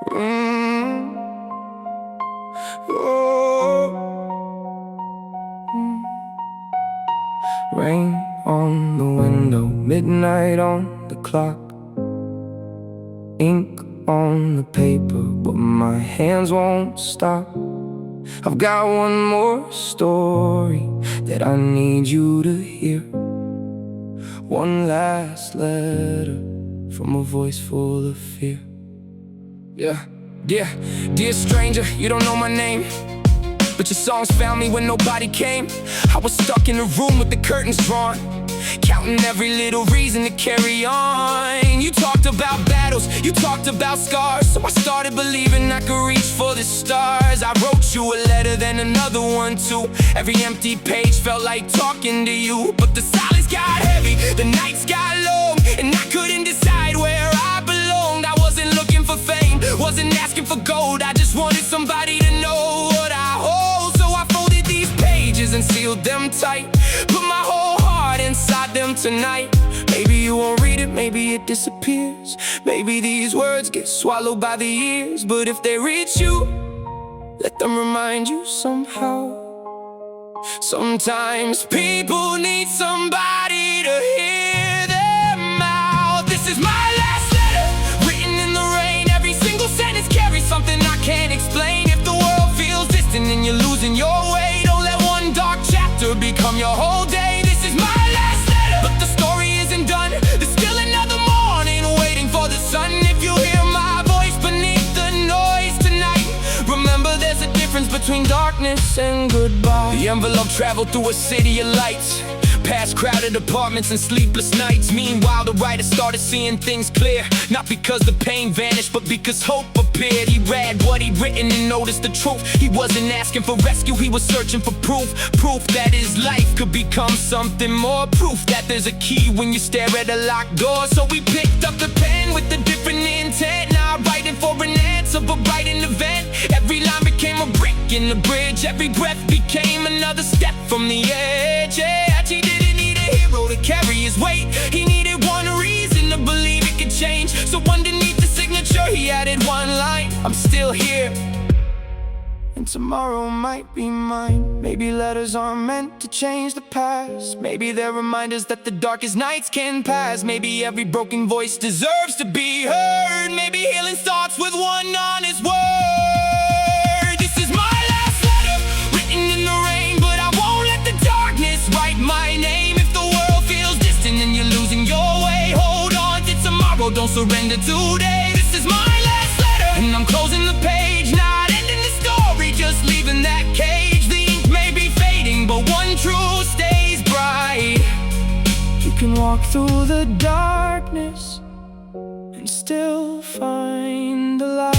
Mm. Oh. Rain on the window, midnight on the clock, ink on the paper, but my hands won't stop. I've got one more story that I need you to hear. One last letter from a voice full of fear. Yeah, dear stranger, you don't know my name, but your songs found me when nobody came. I was stuck in a room with the curtains drawn, counting every little reason to carry on. You talked about battles, you talked about scars, so I started believing I could reach for the stars. I wrote you a letter, then another one too. Every empty page felt like talking to you. But the silence got heavy, the nights got long, and I couldn't decide where I belonged. I wasn't looking for fame, wasn't asking for gold, I just wanted somebody to know what I hold. So I folded these pages and sealed them tight, put my whole heart inside them tonight. Maybe you won't read it, maybe it disappears, maybe these words get swallowed by the years. But if they reach you, let them remind you somehow. Sometimes people need somebody to hear them out. This is my last letter, written in the rain. Every single sentence carries something I can't explain. If the world feels distant and you're losing your way, don't let one dark chapter become your whole day. This is my last letter, but the story isn't done. There's still another morning waiting for the sun. If you hear my voice beneath the noise tonight, remember there's a difference between darkness and goodbye. The envelope traveled through a city of lights, past crowded apartments and sleepless nights. Meanwhile, the writer started seeing things clear, not because the pain vanished, but because hope appeared. He read what he'd written and noticed the truth. He wasn't asking for rescue, he was searching for proof. Proof that his life could become something more. Proof that there's a key when you stare at a locked door. So we picked up the pen with a different intent, not writing for an answer, but writing an event. Every line became a brick in the bridge, every breath became another step from the edge. Yeah, he didn't need a hero to carry his weight, he needed one reason to believe it could change. So underneath the signature he added one line: I'm still here, and tomorrow might be mine. Maybe letters aren't meant to change the past, maybe they're reminders that the darkest nights can pass. Maybe every broken voice deserves to be heard, maybe healing starts with one honest word. This is my last letter, written in the rain, but I won't let the darkness write my name. If the world feels distant and you're losing your way, hold on to tomorrow, don't surrender today. This is my last letter, and I'm closing the page, not ending the story, just leaving that cage. The ink may be fading, but one truth stays bright: you can walk through the darkness and still find the light.